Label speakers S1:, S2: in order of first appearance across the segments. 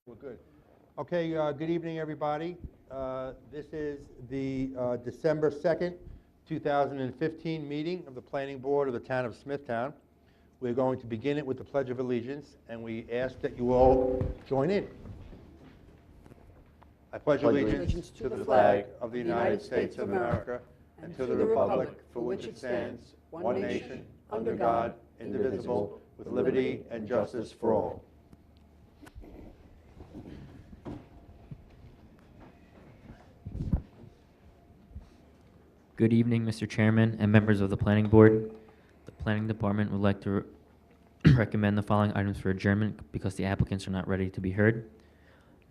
S1: We're good. Okay, good evening, everybody. This is the December 2nd, 2015 meeting of the Planning Board of the Town of Smithtown. We're going to begin it with the Pledge of Allegiance, and we ask that you all join in. I pledge allegiance to the flag of the United States of America and to the republic for which it stands, one nation, under God, indivisible, with liberty and justice for all.
S2: Good evening, Mr. Chairman and members of the Planning Board. The Planning Department would like to recommend the following items for adjournment because the applicants are not ready to be heard.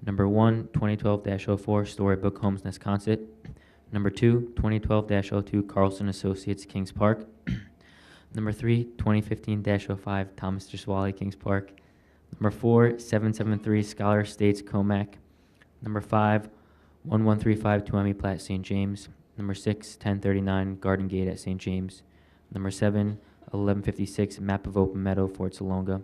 S2: Number 1, 2012-04 Storybook Homes, Nesconset. Number 2, 2012-02 Carlson Associates, Kings Park. Number 3, 2015-05 Thomas Giswali, Kings Park. Number 4, 773 Scholar Estates, Comac. Number 5, 1135 Tuami Platte, St. James. Number 6, 1039 Garden Gate at St. James. Number 7, 1156 Map of Open Meadow, Fort Salonga.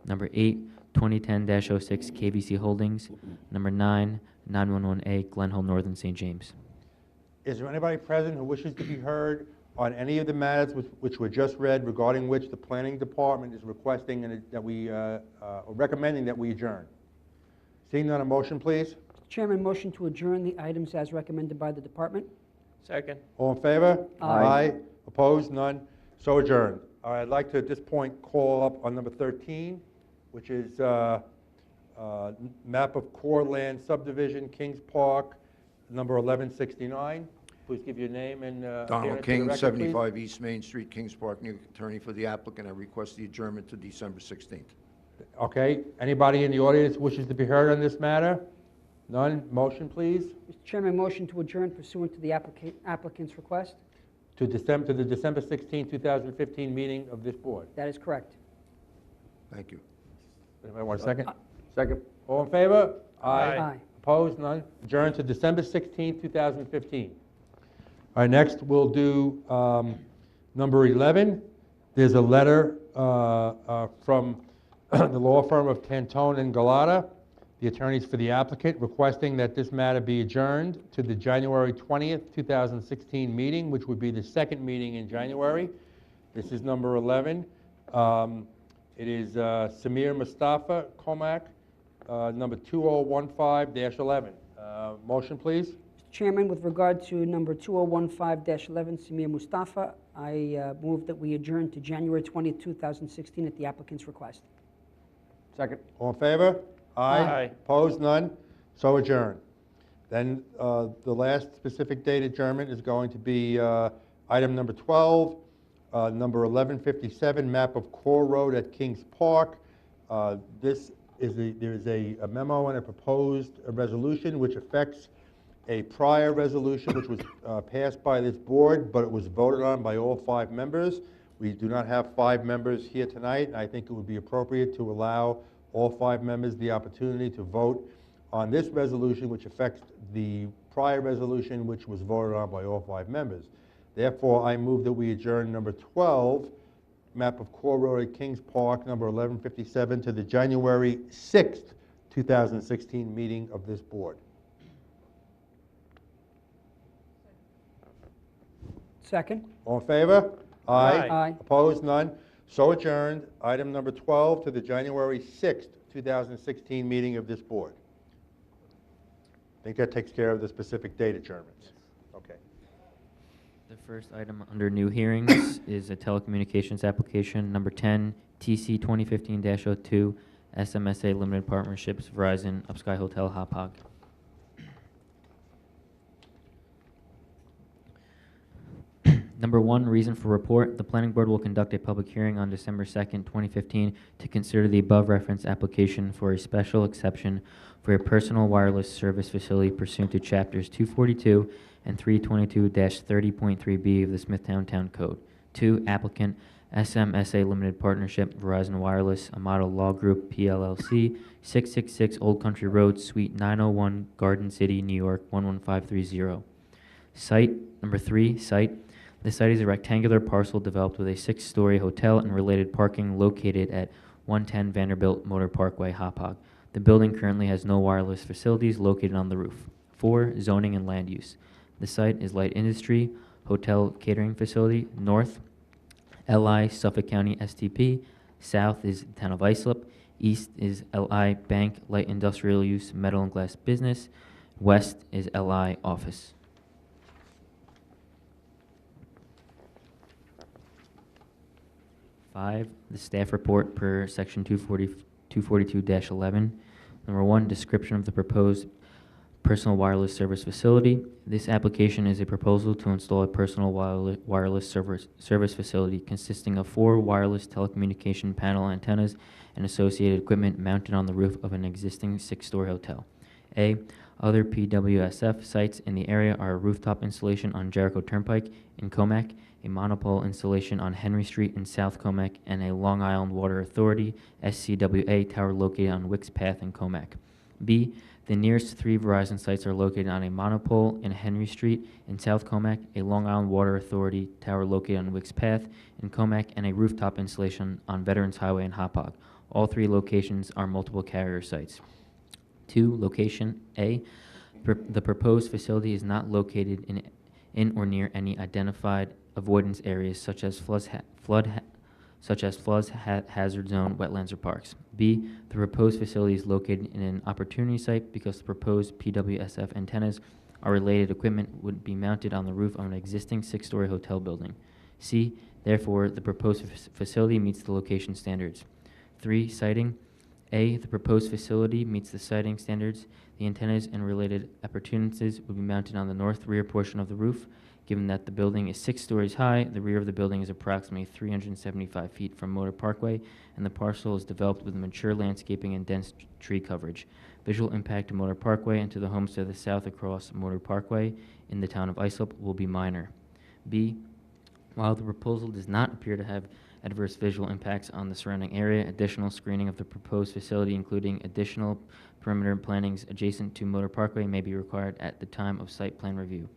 S2: Number 8, 2010-06 KVC Holdings. Number 9, 911A Glenholm Northern, St. James.
S1: Is there anybody present who wishes to be heard on any of the matters which were just read, regarding which the Planning Department is requesting that we, recommending that we adjourn? Seeing none, a motion, please.
S3: Chairman, motion to adjourn the items as recommended by the department.
S4: Second.
S1: All in favor?
S3: Aye.
S1: Opposed? None? So adjourned. All right, I'd like to, at this point, call up on number 13, which is map of core land subdivision, Kings Park, number 1169. Please give your name and
S5: Donald King, 75 East Main Street, Kings Park, New York, attorney for the applicant. I request the adjournment to December 16th.
S1: Okay. Anybody in the audience wishes to be heard on this matter? None? Motion, please.
S3: Mr. Chairman, motion to adjourn pursuant to the applicant's request.
S1: To the December 16, 2015 meeting of this board.
S3: That is correct.
S5: Thank you.
S1: Anybody want a second?
S4: Second.
S1: All in favor?
S3: Aye.
S1: Opposed? None? Adjourned to December 16, 2015. All right, next we'll do number 11. There's a letter from the law firm of Tantone and Galata, the attorneys for the applicant, requesting that this matter be adjourned to the January 20th, 2016 meeting, which would be the second meeting in January. This is number 11. It is Samir Mustafa Comac, number 2015-11. Motion, please.
S3: Mr. Chairman, with regard to number 2015-11, Samir Mustafa, I move that we adjourn to January 20th, 2016 at the applicant's request.
S4: Second.
S1: All in favor?
S4: Aye.
S1: Opposed? None? So adjourned. Then the last specific date adjournment is going to be item number 12, number 1157, map of Core Road at Kings Park. There is a memo and a proposed resolution which affects a prior resolution which was passed by this board, but it was voted on by all 5 members. We do not have 5 members here tonight, and I think it would be appropriate to allow all 5 members the opportunity to vote on this resolution, which affects the prior resolution, which was voted on by all 5 members. Therefore, I move that we adjourn number 12, map of Core Road at Kings Park, number 1157, to the January 6th, 2016 meeting of this board.
S3: Second.
S1: All in favor?
S4: Aye.
S3: Aye.
S1: Opposed? None? So adjourned. Item number 12 to the January 6th, 2016 meeting of this board. I think that takes care of the specific date adjournments. Okay.
S2: The first item under new hearings is a telecommunications application, number 10, TC 2015-02, SMSA Limited Partnerships, Verizon, Upsky Hotel, Hop Hog. Number 1, reason for report. The Planning Board will conduct a public hearing on December 2nd, 2015 to consider the above referenced application for a special exception for a personal wireless service facility pursuant to Chapters 242 and 322-30.3b of the Smithtown Town Code. 2, applicant SMSA Limited Partnership, Verizon Wireless, a model law group, PLLC, 666 Old Country Road, Suite 901, Garden City, New York, 11530. Site. Number 3, site. The site is a rectangular parcel developed with a 6-story hotel and related parking located at 110 Vanderbilt Motor Parkway, Hop Hog. The building currently has no wireless facilities located on the roof. 4. Zoning and land use. The site is light industry, hotel catering facility. North, LI Suffolk County STP. South is the town of Islip. East is LI Bank Light Industrial Use Metal and Glass Business. West is LI Office. Five, the staff report per section 242-11. Number 1, description of the proposed personal wireless service facility. This application is a proposal to install a personal wireless service facility consisting of 4 wireless telecommunication panel antennas and associated equipment mounted on the roof of an existing 6-story hotel. A. Other PWSF sites in the area are a rooftop installation on Jericho Turnpike in Comac, a monopole installation on Henry Street in South Comac, and a Long Island Water Authority SCWA tower located on Wicks Path in Comac. B. The nearest 3 Verizon sites are located on a monopole in Henry Street in South Comac, a Long Island Water Authority tower located on Wicks Path in Comac, and a rooftop installation on Veterans Highway in Hauppauge. All 3 locations are multiple carrier sites. 2. Location A. The proposed facility is not located in or near any identified avoidance areas such as hazard zone, wetlands, or parks. B. The proposed facility is located in an opportunity site because the proposed PWSF antennas or related equipment would be mounted on the roof of an existing 6-story hotel building. C. Therefore, the proposed facility meets the location standards. 3. Siting. A. The proposed facility meets the siting standards. The antennas and related appurtenances will be mounted on the north rear portion of the roof. Given that the building is 6 stories high, the rear of the building is approximately 375 feet from Motor Parkway, and the parcel is developed with mature landscaping and dense tree coverage. Visual impact to Motor Parkway and to the homes to the south across Motor Parkway in the town of Islip will be minor. B. While the proposal does not appear to have adverse visual impacts on the surrounding area, additional screening of the proposed facility, including additional perimeter plantings adjacent to Motor Parkway, may be required at the time of site plan review.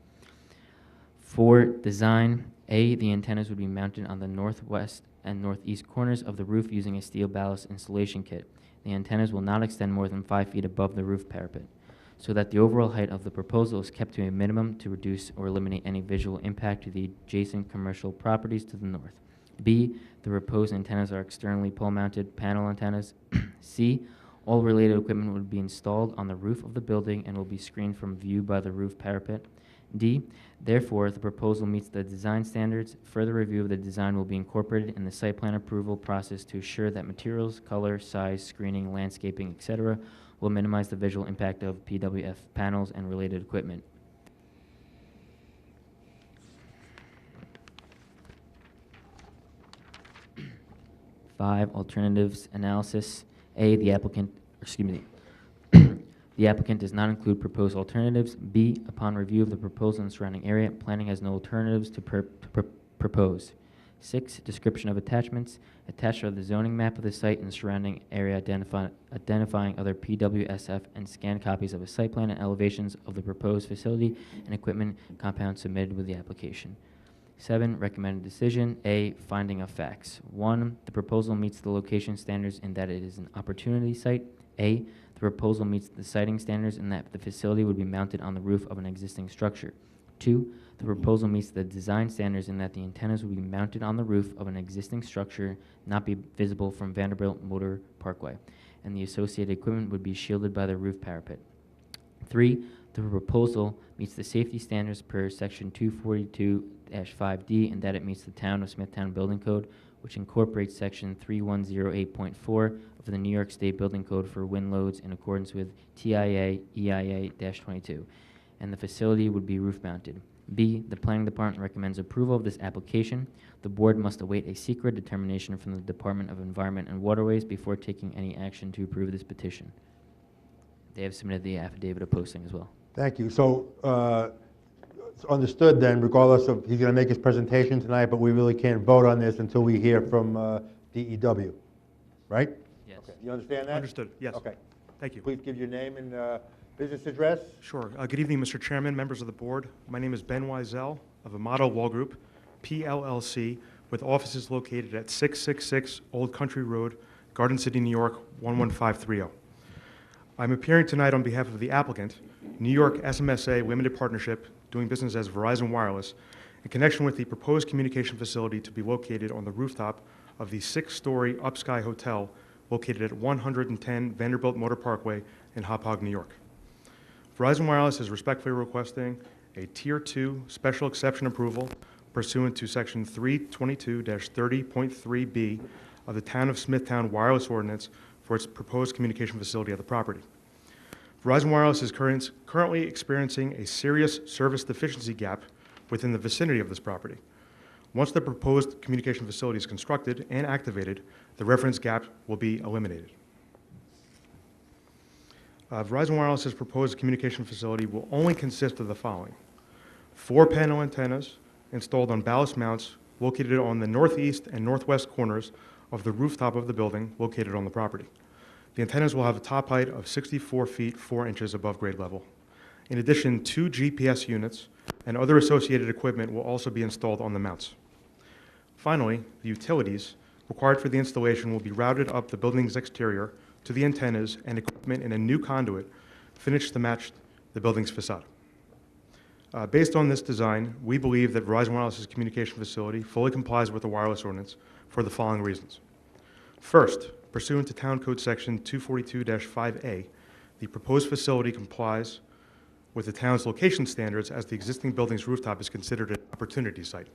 S2: 4. Design. A. The antennas would be mounted on the northwest and northeast corners of the roof using a steel ballast installation kit. The antennas will not extend more than 5 feet above the roof parapet, so that the overall height of the proposal is kept to a minimum to reduce or eliminate any visual impact to the adjacent commercial properties to the north. B. The proposed antennas are externally pole-mounted panel antennas. C. All related equipment would be installed on the roof of the building and will be screened from view by the roof parapet. D. Therefore, the proposal meets the design standards. Further review of the design will be incorporated in the site plan approval process to assure that materials, color, size, screening, landscaping, etc. will minimize the visual impact of PWF panels and related equipment. Five, alternatives analysis. A, the applicant does not include proposed alternatives. B, upon review of the proposal and surrounding area, planning has no alternatives to propose. 6, description of attachments. Attached are the zoning map of the site and surrounding area identifying other PWSF and scanned copies of a site plan and elevations of the proposed facility and equipment compound submitted with the application. 7, recommended decision. A, finding of facts. 1, the proposal meets the location standards in that it is an opportunity site. A, the proposal meets the siting standards in that the facility would be mounted on the roof of an existing structure. 2, the proposal meets the design standards in that the antennas will be mounted on the roof of an existing structure, not be visible from Vanderbilt Motor Parkway, and the associated equipment would be shielded by the roof parapet. 3, the proposal meets the safety standards per section 242-5D in that it meets the Town of Smithtown Building Code, which incorporates section 3108.4 of the New York State Building Code for wind loads in accordance with TIA EIA-22, and the facility would be roof mounted. B, the Planning Department recommends approval of this application. The board must await a secret determination from the Department of Environment and Waterways before taking any action to approve this petition. They have submitted the affidavit of posting as well.
S1: Thank you. So it's understood then, regardless of, he's going to make his presentation tonight, but we really can't vote on this until we hear from DEW, right?
S2: Yes.
S1: Okay. You understand that?
S6: Understood, yes.
S1: Okay.
S6: Thank you.
S1: Please give your name and business address.
S6: Sure. Good evening, Mr. Chairman, members of the board. My name is Ben Wiesel of Amato Wall Group, PLLC, with offices located at 666 Old Country Road, Garden City, New York, 11530. I'm appearing tonight on behalf of the applicant, New York SMSA Limited Partnership, doing business as Verizon Wireless, in connection with the proposed communication facility to be located on the rooftop of the 6-story Upsky Hotel located at 110 Vanderbilt Motor Parkway in Hauppauge, New York. Verizon Wireless is respectfully requesting a Tier 2 special exception approval pursuant to Section 322-30.3B of the Town of Smithtown Wireless Ordinance for its proposed communication facility at the property. Verizon Wireless is currently experiencing a serious service deficiency gap within the vicinity of this property. Once the proposed communication facility is constructed and activated, the reference gap will be eliminated. Verizon Wireless's proposed communication facility will only consist of the following: 4 panel antennas installed on ballast mounts located on the northeast and northwest corners of the rooftop of the building located on the property. The antennas will have a top height of 64 feet 4 inches above grade level. In addition, 2 GPS units and other associated equipment will also be installed on the mounts. Finally, the utilities required for the installation will be routed up the building's exterior to the antennas and equipment in a new conduit finished to match the building's facade. Based on this design, we believe that Verizon Wireless's communication facility fully complies with the wireless ordinance for the following reasons. First, pursuant to Town Code Section 242-5A, the proposed facility complies with the town's location standards as the existing building's rooftop is considered an opportunity site.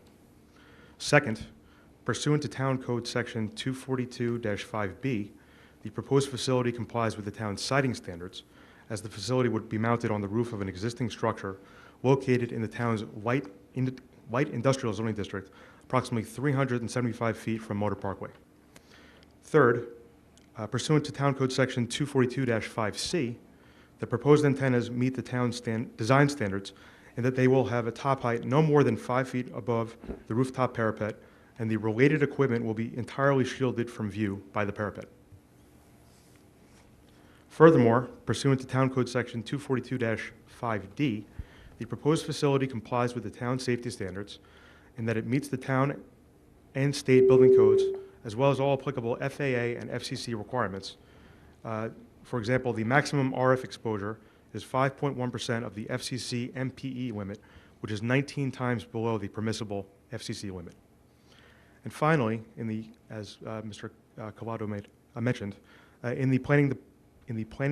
S6: Second, pursuant to Town Code Section 242-5B, the proposed facility complies with the town's siding standards as the facility would be mounted on the roof of an existing structure located in the town's light industrial zoning district, approximately 375 feet from Motor Parkway. Third, pursuant to Town Code Section 242-5C, the proposed antennas meet the town's design standards in that they will have a top height no more than 5 feet above the rooftop parapet, and the related equipment will be entirely shielded from view by the parapet. Furthermore, pursuant to Town Code Section 242-5D, the proposed facility complies with the town safety standards in that it meets the town and state building codes, as well as all applicable FAA and FCC requirements. For example, the maximum RF exposure is 5.1% of the FCC MPE limit, which is 19 times below the permissible FCC limit. And finally, as Mr. Collado mentioned, in the Planning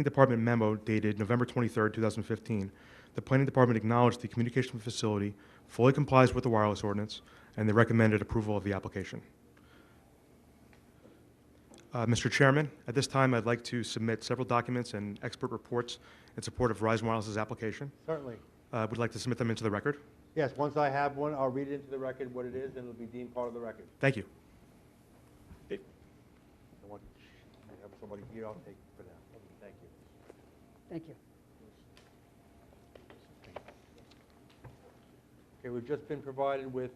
S6: Department memo dated November 23rd, 2015, the Planning Department acknowledged the communication facility fully complies with the wireless ordinance, and they recommended approval of the application. Mr. Chairman, at this time, I'd like to submit several documents and expert reports in support of Verizon Wireless's application.
S1: Certainly.
S6: Would like to submit them into the record.
S1: Yes, once I have one, I'll read it into the record what it is, and it'll be deemed part of the record.
S6: Thank you.
S1: I want to have somebody here, I'll take for now. Thank you.
S3: Thank you.
S1: Okay, we've just been provided with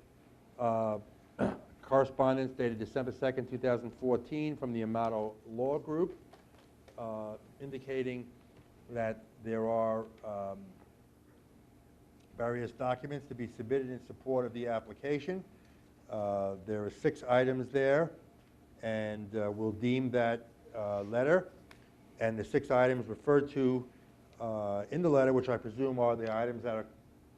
S1: correspondence dated December 2nd, 2014 from the Amato Law Group indicating that there are various documents to be submitted in support of the application. There are 6 items there, and we'll deem that letter and the 6 items referred to in the letter, which I presume are the items that are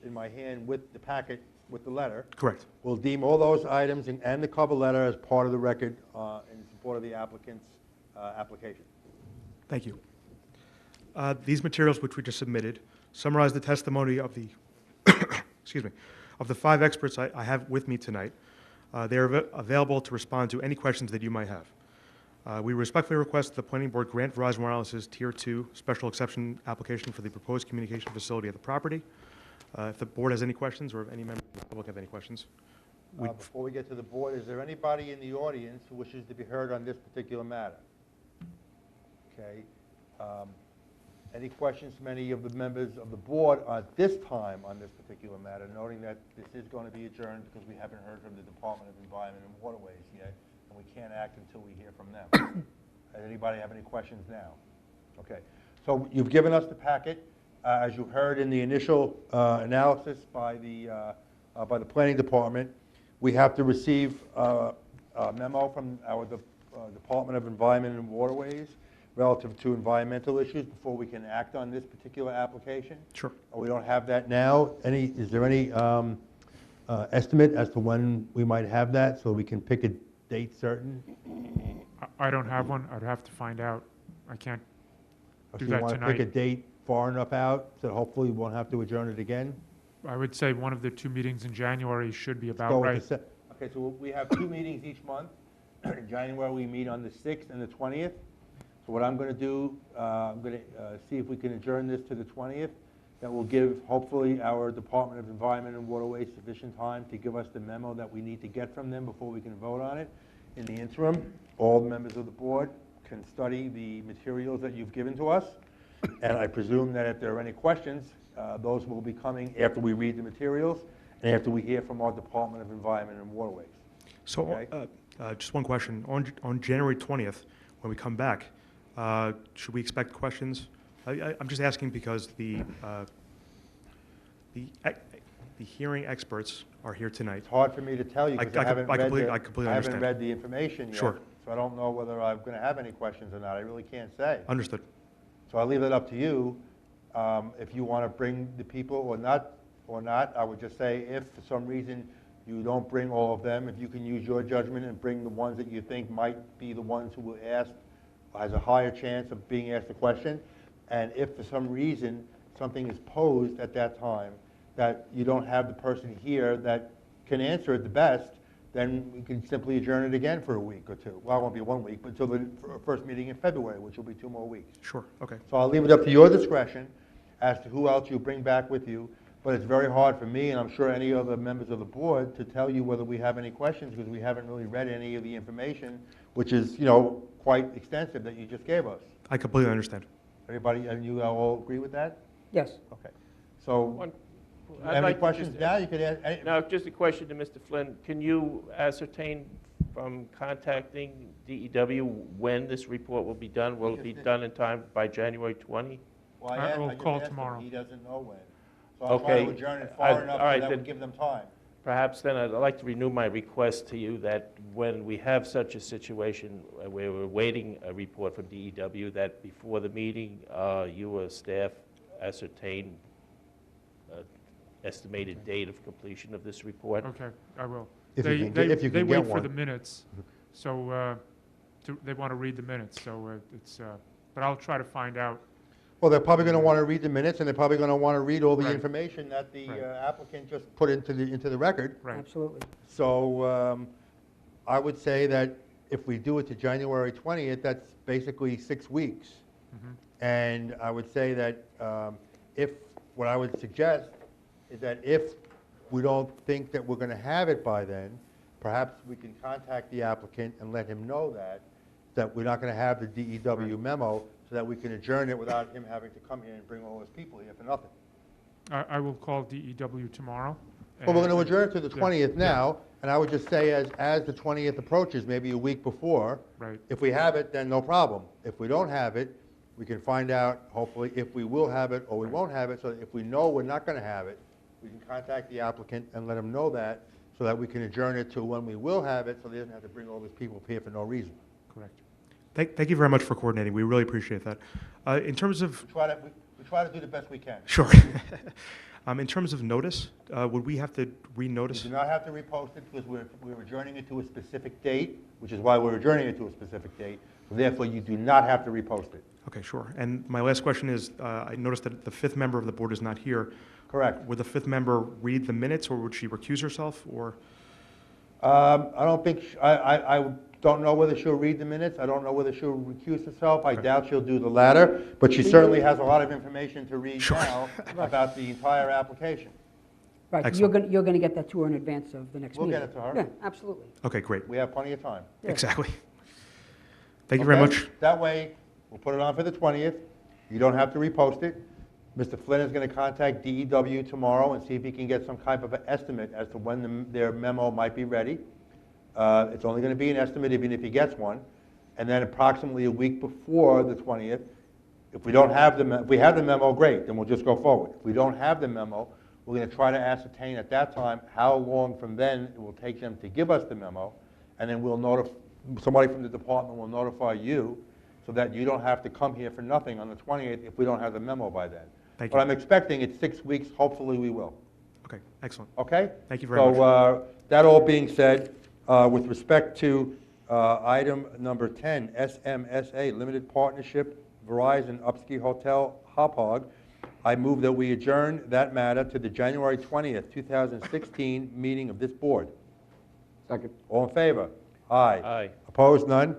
S1: in my hand with the packet with the letter.
S6: Correct.
S1: We'll deem all those items and the cover letter as part of the record in support of the applicant's application.
S6: Thank you. These materials, which we just submitted, summarize the testimony of the, excuse me, of the 5 experts I have with me tonight. They are available to respond to any questions that you might have. We respectfully request the Planning Board grant Verizon Wireless's Tier 2 special exception application for the proposed communication facility at the property. If the board has any questions, or if any members of the public have any questions.
S1: Before we get to the board, is there anybody in the audience who wishes to be heard on this particular matter? Okay. Any questions from any of the members of the board at this time on this particular matter, noting that this is going to be adjourned because we haven't heard from the Department of Environment and Waterways yet, and we can't act until we hear from them. Does anybody have any questions now? Okay. So you've given us the packet. As you heard in the initial analysis by the Planning Department, we have to receive a memo from our Department of Environment and Waterways relative to environmental issues before we can act on this particular application.
S6: Sure.
S1: We don't have that now. Is there any estimate as to when we might have that, so we can pick a date certain?
S7: I don't have one. I'd have to find out. I can't
S1: Or
S7: do
S1: do you
S7: that
S1: want to pick a
S7: tonight.
S1: date far enough out, so hopefully we won't have to adjourn it again?
S7: I would say one of the 2 meetings in January should be
S1: Go
S7: about
S1: with
S7: right.
S1: the Okay, so we have 2 meetings each month. In January, we meet on the 6th and the 20th. So what I'm going to do, I'm going to see if we can adjourn this to the 20th. That will give, hopefully, our Department of Environment and Waterways sufficient time to give us the memo that we need to get from them before we can vote on it. In the interim, all members of the board can study the materials that you've given to us. And I presume that if there are any questions, those will be coming after we read the materials and after we hear from our Department of Environment and Waterways.
S6: So,
S1: Okay.
S6: just one question. On January 20th, when we come back, should we expect questions? I'm just asking because the hearing experts are here tonight.
S1: It's hard for me to tell you because I haven't
S6: completely
S1: I haven't
S6: understand.
S1: read the information yet.
S6: Sure.
S1: So I don't know whether I'm going to have any questions or not. I really can't say.
S6: Understood.
S1: So I'll leave it up to you. If you want to bring the people or not, I would just say if for some reason you don't bring all of them, if you can use your judgment and bring the ones that you think might be the ones who will ask, has a higher chance of being asked a question. And if for some reason something is posed at that time that you don't have the person here that can answer it the best, then we can simply adjourn it again for a week or 2. Well, it won't be 1 week, but until the first meeting in February, which will be 2 more weeks.
S6: Sure, okay.
S1: So I'll leave it up to your discretion as to who else you bring back with you. But it's very hard for me, and I'm sure any other members of the board, to tell you whether we have any questions because we haven't really read any of the information, which is, quite extensive that you just gave us.
S6: I completely understand.
S1: Everybody, and you all agree with that?
S3: Yes.
S1: Okay. So,
S4: One-
S1: you
S4: I'd
S1: have any
S4: like to
S1: questions
S4: just-
S1: now? You could ask.
S4: Now, just a question to Mr. Flynn. Can you ascertain from contacting DEW when this report will be done? Will it be done in time by January 20?
S1: Well,
S7: I will
S1: just
S7: call
S1: asked him.
S7: tomorrow.
S1: He doesn't know when. So I'll try
S4: Okay.
S1: to adjourn it
S4: I-
S1: far enough
S4: all right,
S1: so that
S4: then-
S1: would give them time.
S4: Perhaps then I'd like to renew my request to you that when we have such a situation where we're waiting a report from DEW, that before the meeting, you or staff ascertain estimated date of completion of this report.
S7: Okay, I will.
S1: If you
S7: They,
S1: can
S7: they,
S1: get- if you
S7: they
S1: can
S7: wait
S1: get
S7: for
S1: one.
S7: the minutes, so they want to read the minutes, so but I'll try to find out.
S1: Well, they're probably going to want to read the minutes, and they're probably going to want to read all the
S7: Right.
S1: information that the
S7: Right.
S1: applicant just put into the record.
S7: Right.
S3: Absolutely.
S1: So I would say that if we do it to January 20th, that's basically 6 weeks.
S7: Mhm.
S1: And I would say that what I would suggest is that if we don't think that we're going to have it by then, perhaps we can contact the applicant and let him know that we're not going to have the DEW memo, so that we can adjourn it without him having to come here and bring all his people here for nothing.
S7: I will call DEW tomorrow.
S1: Well, we're going to
S7: and-
S1: adjourn it to the
S7: yeah,
S1: 20th
S7: yeah.
S1: now, and I would just say as the 20th approaches, maybe a week before,
S7: Right.
S1: if we have it, then no problem. If we don't have it, we can find out, hopefully, if we will have it or we won't have it. So if we know we're not going to have it, we can contact the applicant and let him know that, so that we can adjourn it to when we will have it, so he doesn't have to bring all these people here for no reason.
S7: Correct.
S6: Thank you very much for coordinating. We really appreciate that. In terms of,
S1: We try to do the best we can.
S6: sure. In terms of notice, would we have to
S1: We
S6: renotice?
S1: do not have to repost it because we're adjourning it to a specific date, which is why we're adjourning it to a specific date. So therefore, you do not have to repost it.
S6: Okay, sure. And my last question is, I noticed that the fifth member of the board is not here.
S1: Correct.
S6: Would the fifth member read the minutes, or would she recuse herself, or?
S1: I don't think, I don't know whether she'll read the minutes. I don't know whether she'll recuse herself. I
S6: Okay.
S1: doubt she'll do the latter, but she certainly has a lot of information to read
S6: Sure.
S1: now about the entire application.
S3: Right,
S6: Excellent.
S3: you're going to get that to her in advance of the next
S1: We'll
S3: meeting.
S1: get it to her.
S3: Yeah, absolutely.
S6: Okay, great.
S1: We have plenty of time.
S3: Yeah.
S6: Exactly. Thank you very
S1: Okay?
S6: much.
S1: That way, we'll put it on for the 20th. You don't have to repost it. Mr. Flynn is going to contact DEW tomorrow and see if he can get some type of an estimate as to when their memo might be ready. It's only going to be an estimate even if he gets one. And then approximately a week before the 20th, if we don't have if we have the memo, great, then we'll just go forward. If we don't have the memo, we're going to try to ascertain at that time how long from then it will take them to give us the memo, and then we'll somebody from the department will notify you so that you don't have to come here for nothing on the 28th if we don't have the memo by then.
S6: Thank
S1: But
S6: you.
S1: I'm expecting it's 6 weeks, hopefully we will,
S6: Okay, excellent.
S1: okay?
S6: Thank you very much.
S1: So, that all being said, with respect to item number 10, SMSA, Limited Partnership, Verizon Upski Hotel, Hop Hog, I move that we adjourn that matter to the January 20th, 2016 meeting of this board.
S5: Second.
S1: All in favor? Aye.
S4: Aye.
S1: Opposed? None?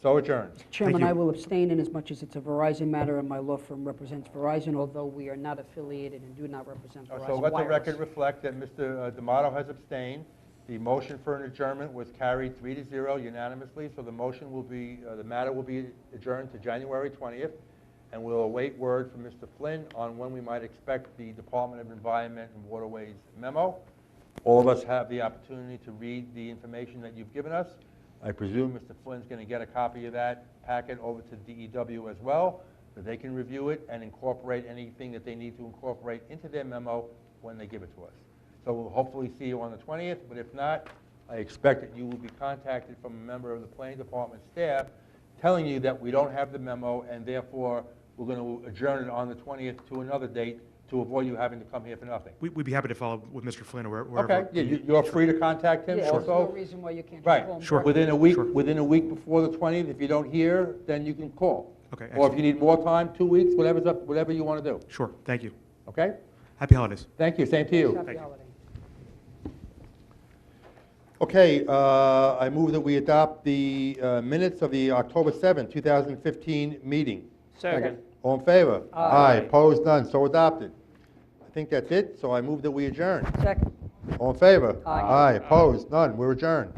S1: So adjourned.
S3: Chairman,
S6: you.
S3: I will abstain in as much as it's a Verizon matter, and my law firm represents Verizon, although we are not affiliated and do not represent Verizon
S1: So let the
S3: Wireless.
S1: record reflect that Mr. D'Amato has abstained. The motion for an adjournment was carried 3-0 unanimously, so the motion will be, the matter will be adjourned to January 20th, and we'll await word from Mr. Flynn on when we might expect the Department of Environment and Waterways memo. All of us have the opportunity to read the information that you've given us. I presume Mr. Flynn's going to get a copy of that packet over to DEW as well, so they can review it and incorporate anything that they need to incorporate into their memo when they give it to us. So we'll hopefully see you on the 20th, but if not, I expect that you will be contacted from a member of the planning department staff telling you that we don't have the memo, and therefore we're going to adjourn it on the 20th to another date to avoid you having to come here for nothing.
S6: We'd be happy to follow with Mr. Flynn or wherever.
S1: Okay, yeah, you're free to contact him
S3: Yeah, there's no
S1: also.
S3: reason why you can't just
S1: Right,
S3: call him
S6: Sure.
S3: directly.
S1: within a week before the 20th, if you don't hear, then you can call.
S6: Okay,
S1: Or if
S6: excellent.
S1: you need more time, 2 weeks, whatever's up, whatever you want to do,
S6: Sure, thank you.
S1: okay?
S6: Happy holidays.
S1: Thank you, same to you.
S3: Happy
S6: Thank you.
S3: holiday.
S1: Okay, I move that we adopt the minutes of the October 7, 2015 meeting.
S4: Second.
S1: All in favor?
S3: Aye.
S1: Opposed, none, so adopted. I think that's it, so I move that we adjourn.
S3: Second.
S1: All in favor?
S3: Aye.
S1: Opposed, none, we're adjourned.